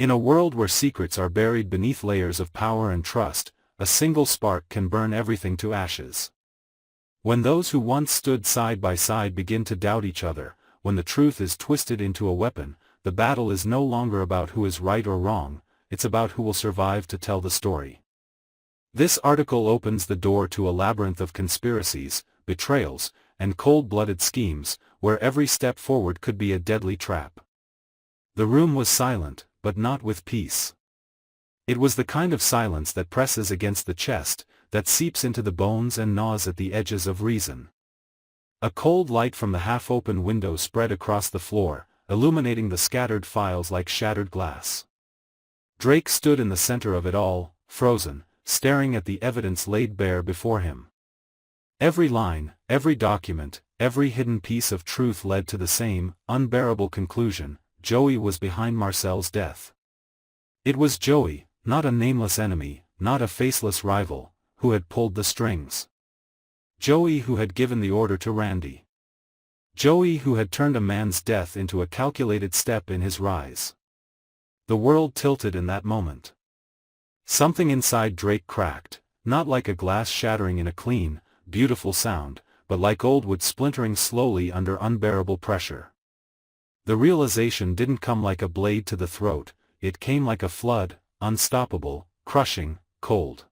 In a world where secrets are buried beneath layers of power and trust, a single spark can burn everything to ashes. When those who once stood side by side begin to doubt each other, when the truth is twisted into a weapon, the battle is no longer about who is right or wrong, it's about who will survive to tell the story. This article opens the door to a labyrinth of conspiracies, betrayals, and cold-blooded schemes, where every step forward could be a deadly trap. The room was silent, but not with peace. It was the kind of silence that presses against the chest, that seeps into the bones and gnaws at the edges of reason. A cold light from the half-open window spread across the floor, illuminating the scattered files like shattered glass. Drake stood in the center of it all, frozen, staring at the evidence laid bare before him. Every line, every document, every hidden piece of truth led to the same, unbearable conclusion: Joey was behind Marcel's death. It was Joey, not a nameless enemy, not a faceless rival, who had pulled the strings. Joey who had given the order to Randy. Joey who had turned a man's death into a calculated step in his rise. The world tilted in that moment. Something inside Drake cracked, not like a glass shattering in a clean, beautiful sound, but like old wood splintering slowly under unbearable pressure. The realization didn't come like a blade to the throat, it came like a flood, unstoppable, crushing, cold.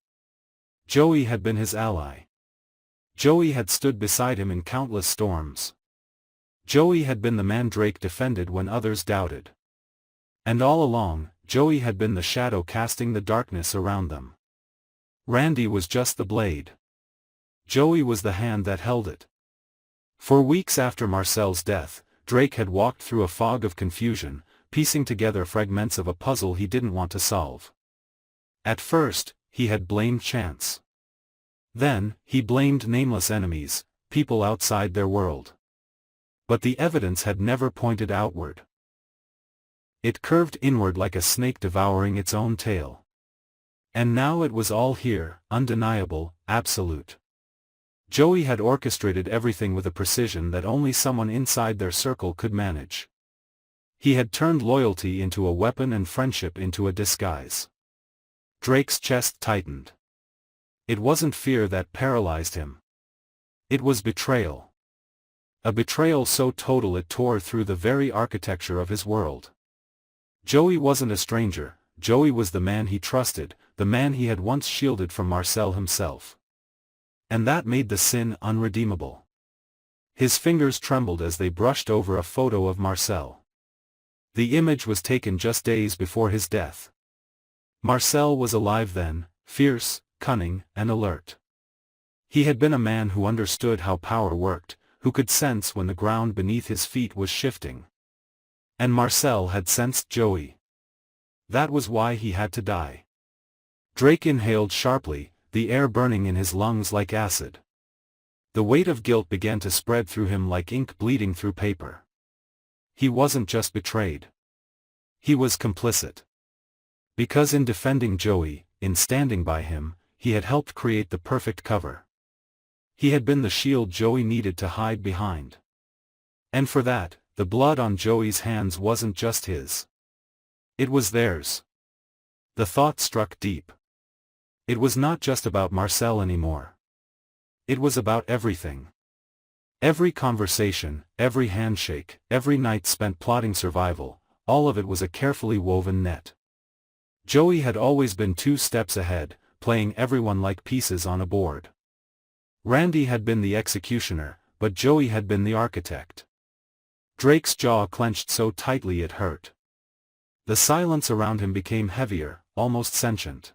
Joey had been his ally. Joey had stood beside him in countless storms. Joey had been the man Drake defended when others doubted. And all along, Joey had been the shadow casting the darkness around them. Randy was just the blade. Joey was the hand that held it. For weeks after Marcel's death, Drake had walked through a fog of confusion, piecing together fragments of a puzzle he didn't want to solve. At first, he had blamed chance. Then, he blamed nameless enemies, people outside their world. But the evidence had never pointed outward. It curved inward like a snake devouring its own tail. And now it was all here, undeniable, absolute. Joey had orchestrated everything with a precision that only someone inside their circle could manage. He had turned loyalty into a weapon and friendship into a disguise. Drake's chest tightened. It wasn't fear that paralyzed him. It was betrayal. A betrayal so total it tore through the very architecture of his world. Joey wasn't a stranger, Joey was the man he trusted, the man he had once shielded from Marcel himself. And that made the sin unredeemable. His fingers trembled as they brushed over a photo of Marcel. The image was taken just days before his death. Marcel was alive then, fierce, cunning, and alert. He had been a man who understood how power worked, who could sense when the ground beneath his feet was shifting. And Marcel had sensed Joey. That was why he had to die. Drake inhaled sharply, the air burning in his lungs like acid. The weight of guilt began to spread through him like ink bleeding through paper. He wasn't just betrayed. He was complicit. Because in defending Joey, in standing by him, he had helped create the perfect cover. He had been the shield Joey needed to hide behind. And for that, the blood on Joey's hands wasn't just his. It was theirs. The thought struck deep. It was not just about Marcel anymore. It was about everything. Every conversation, every handshake, every night spent plotting survival, all of it was a carefully woven net. Joey had always been 2 steps ahead, playing everyone like pieces on a board. Randy had been the executioner, but Joey had been the architect. Drake's jaw clenched so tightly it hurt. The silence around him became heavier, almost sentient.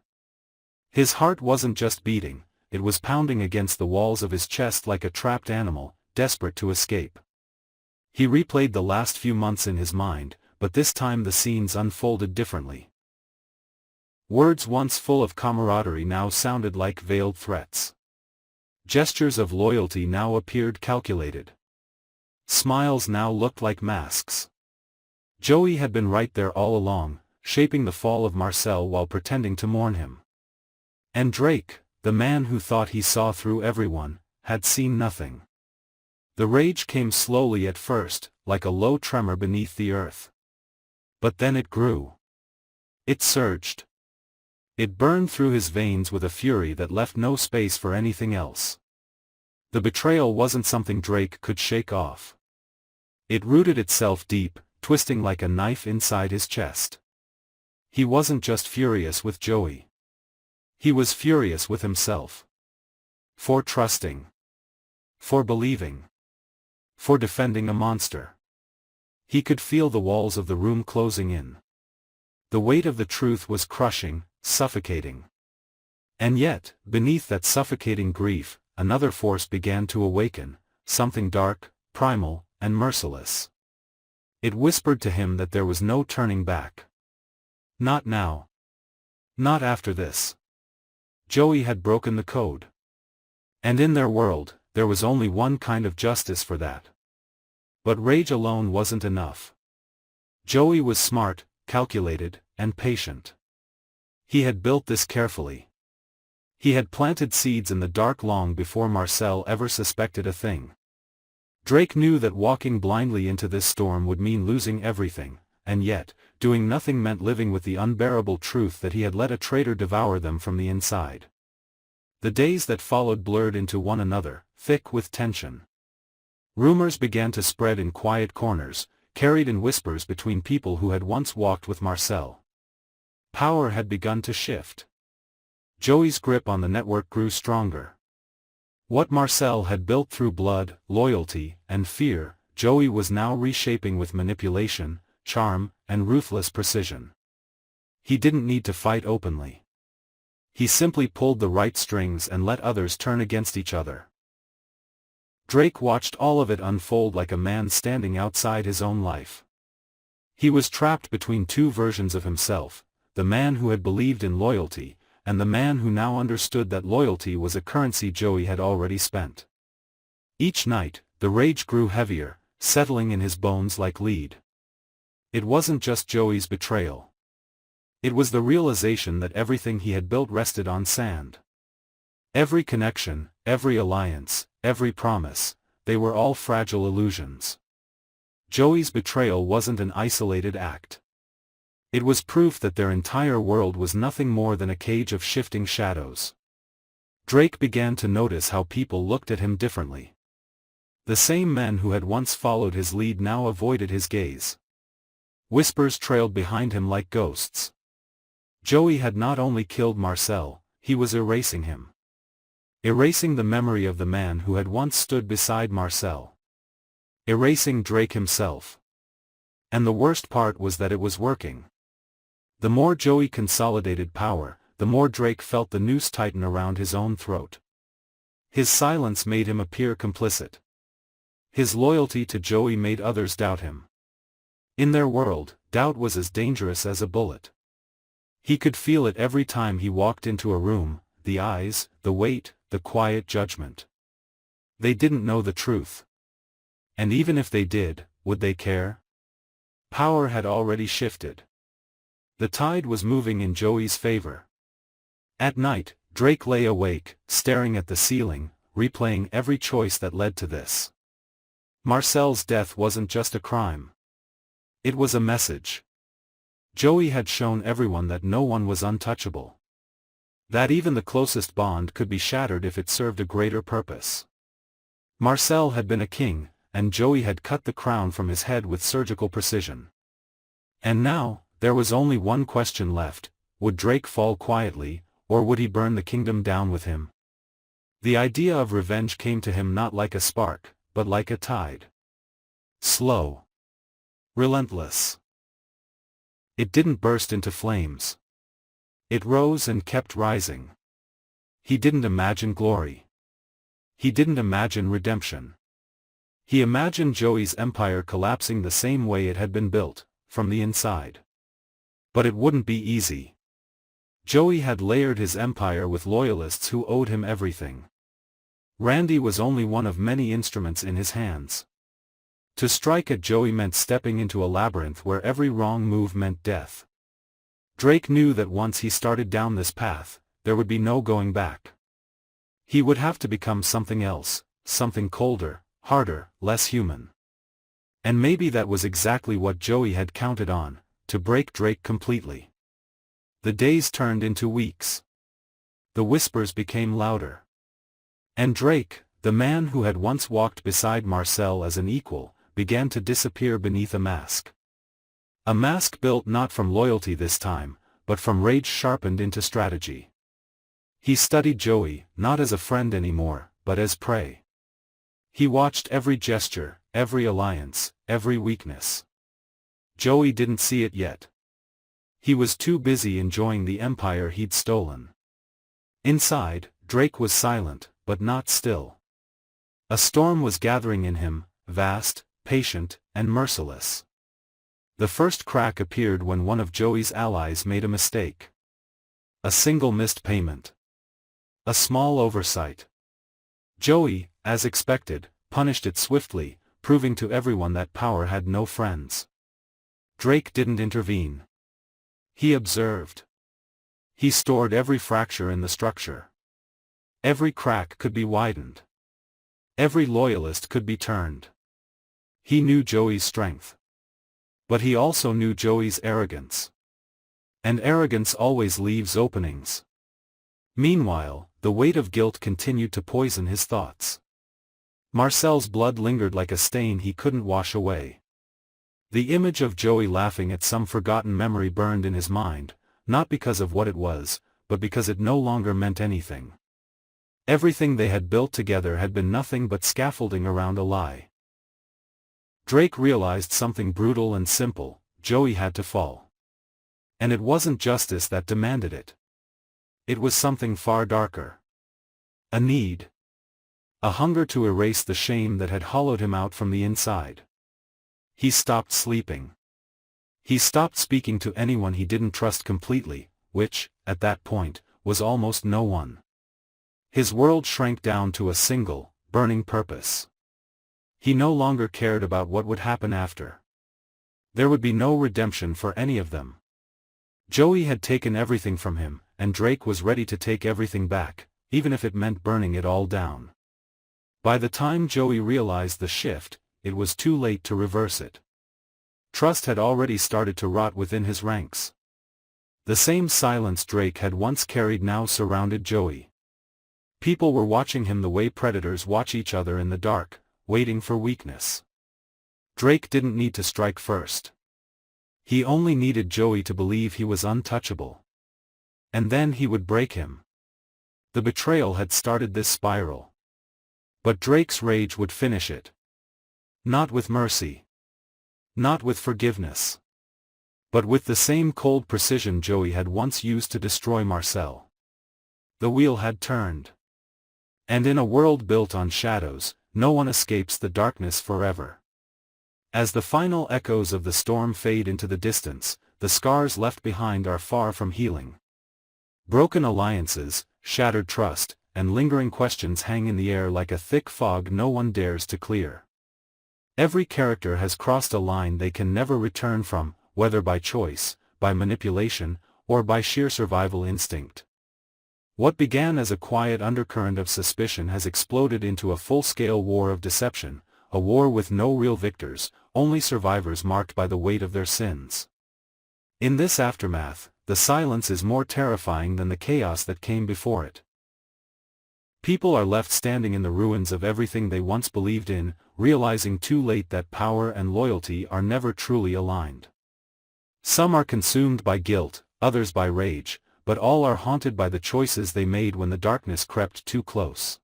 His heart wasn't just beating, it was pounding against the walls of his chest like a trapped animal, desperate to escape. He replayed the last few months in his mind, but this time the scenes unfolded differently. Words once full of camaraderie now sounded like veiled threats. Gestures of loyalty now appeared calculated. Smiles now looked like masks. Joey had been right there all along, shaping the fall of Marcel while pretending to mourn him. And Drake, the man who thought he saw through everyone, had seen nothing. The rage came slowly at first, like a low tremor beneath the earth. But then it grew. It surged. It burned through his veins with a fury that left no space for anything else. The betrayal wasn't something Drake could shake off. It rooted itself deep, twisting like a knife inside his chest. He wasn't just furious with Joey. He was furious with himself. For trusting. For believing. For defending a monster. He could feel the walls of the room closing in. The weight of the truth was crushing, suffocating. And yet, beneath that suffocating grief, another force began to awaken, something dark, primal, and merciless. It whispered to him that there was no turning back. Not now. Not after this. Joey had broken the code. And in their world, there was only one kind of justice for that. But rage alone wasn't enough. Joey was smart, calculated, and patient. He had built this carefully. He had planted seeds in the dark long before Marcel ever suspected a thing. Drake knew that walking blindly into this storm would mean losing everything, and yet, doing nothing meant living with the unbearable truth that he had let a traitor devour them from the inside. The days that followed blurred into one another, thick with tension. Rumors began to spread in quiet corners, carried in whispers between people who had once walked with Marcel. Power had begun to shift. Joey's grip on the network grew stronger. What Marcel had built through blood, loyalty, and fear, Joey was now reshaping with manipulation, charm, and ruthless precision. He didn't need to fight openly. He simply pulled the right strings and let others turn against each other. Drake watched all of it unfold like a man standing outside his own life. He was trapped between two versions of himself, the man who had believed in loyalty, and the man who now understood that loyalty was a currency Joey had already spent. Each night, the rage grew heavier, settling in his bones like lead. It wasn't just Joey's betrayal. It was the realization that everything he had built rested on sand. Every connection, every alliance, every promise, they were all fragile illusions. Joey's betrayal wasn't an isolated act. It was proof that their entire world was nothing more than a cage of shifting shadows. Drake began to notice how people looked at him differently. The same men who had once followed his lead now avoided his gaze. Whispers trailed behind him like ghosts. Joey had not only killed Marcel, he was erasing him. Erasing the memory of the man who had once stood beside Marcel. Erasing Drake himself. And the worst part was that it was working. The more Joey consolidated power, the more Drake felt the noose tighten around his own throat. His silence made him appear complicit. His loyalty to Joey made others doubt him. In their world, doubt was as dangerous as a bullet. He could feel it every time he walked into a room, the eyes, the weight, the quiet judgment. They didn't know the truth. And even if they did, would they care? Power had already shifted. The tide was moving in Joey's favor. At night, Drake lay awake, staring at the ceiling, replaying every choice that led to this. Marcel's death wasn't just a crime. It was a message. Joey had shown everyone that no one was untouchable. That even the closest bond could be shattered if it served a greater purpose. Marcel had been a king, and Joey had cut the crown from his head with surgical precision. And now, there was only one question left: would Drake fall quietly, or would he burn the kingdom down with him? The idea of revenge came to him not like a spark, but like a tide. Slow. Relentless. It didn't burst into flames. It rose and kept rising. He didn't imagine glory. He didn't imagine redemption. He imagined Joey's empire collapsing the same way it had been built, from the inside. But it wouldn't be easy. Joey had layered his empire with loyalists who owed him everything. Randy was only one of many instruments in his hands. To strike at Joey meant stepping into a labyrinth where every wrong move meant death. Drake knew that once he started down this path, there would be no going back. He would have to become something else, something colder, harder, less human. And maybe that was exactly what Joey had counted on, to break Drake completely. The days turned into weeks. The whispers became louder. And Drake, the man who had once walked beside Marcel as an equal, began to disappear beneath a mask. A mask built not from loyalty this time, but from rage sharpened into strategy. He studied Joey, not as a friend anymore, but as prey. He watched every gesture, every alliance, every weakness. Joey didn't see it yet. He was too busy enjoying the empire he'd stolen. Inside, Drake was silent, but not still. A storm was gathering in him, vast, patient, and merciless. The first crack appeared when one of Joey's allies made a mistake. A single missed payment. A small oversight. Joey, as expected, punished it swiftly, proving to everyone that power had no friends. Drake didn't intervene. He observed. He stored every fracture in the structure. Every crack could be widened. Every loyalist could be turned. He knew Joey's strength. But he also knew Joey's arrogance. And arrogance always leaves openings. Meanwhile, the weight of guilt continued to poison his thoughts. Marcel's blood lingered like a stain he couldn't wash away. The image of Joey laughing at some forgotten memory burned in his mind, not because of what it was, but because it no longer meant anything. Everything they had built together had been nothing but scaffolding around a lie. Drake realized something brutal and simple: Joey had to fall. And it wasn't justice that demanded it. It was something far darker. A need. A hunger to erase the shame that had hollowed him out from the inside. He stopped sleeping. He stopped speaking to anyone he didn't trust completely, which, at that point, was almost no one. His world shrank down to a single, burning purpose. He no longer cared about what would happen after. There would be no redemption for any of them. Joey had taken everything from him, and Drake was ready to take everything back, even if it meant burning it all down. By the time Joey realized the shift, it was too late to reverse it. Trust had already started to rot within his ranks. The same silence Drake had once carried now surrounded Joey. People were watching him the way predators watch each other in the dark, waiting for weakness. Drake didn't need to strike first. He only needed Joey to believe he was untouchable. And then he would break him. The betrayal had started this spiral. But Drake's rage would finish it. Not with mercy. Not with forgiveness. But with the same cold precision Joey had once used to destroy Marcel. The wheel had turned. And in a world built on shadows, no one escapes the darkness forever. As the final echoes of the storm fade into the distance, the scars left behind are far from healing. Broken alliances, shattered trust, and lingering questions hang in the air like a thick fog no one dares to clear. Every character has crossed a line they can never return from, whether by choice, by manipulation, or by sheer survival instinct. What began as a quiet undercurrent of suspicion has exploded into a full-scale war of deception, a war with no real victors, only survivors marked by the weight of their sins. In this aftermath, the silence is more terrifying than the chaos that came before it. People are left standing in the ruins of everything they once believed in, realizing too late that power and loyalty are never truly aligned. Some are consumed by guilt, others by rage, but all are haunted by the choices they made when the darkness crept too close.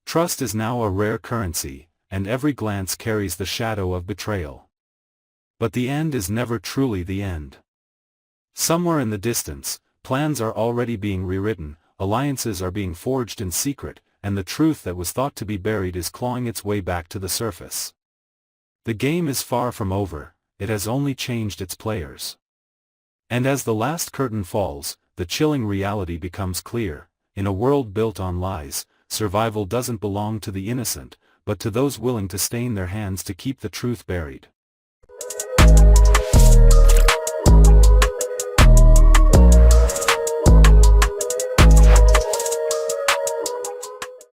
Trust is now a rare currency, and every glance carries the shadow of betrayal. But the end is never truly the end. Somewhere in the distance, plans are already being rewritten, alliances are being forged in secret, and the truth that was thought to be buried is clawing its way back to the surface. The game is far from over, it has only changed its players. And as the last curtain falls, the chilling reality becomes clear: in a world built on lies, survival doesn't belong to the innocent, but to those willing to stain their hands to keep the truth buried.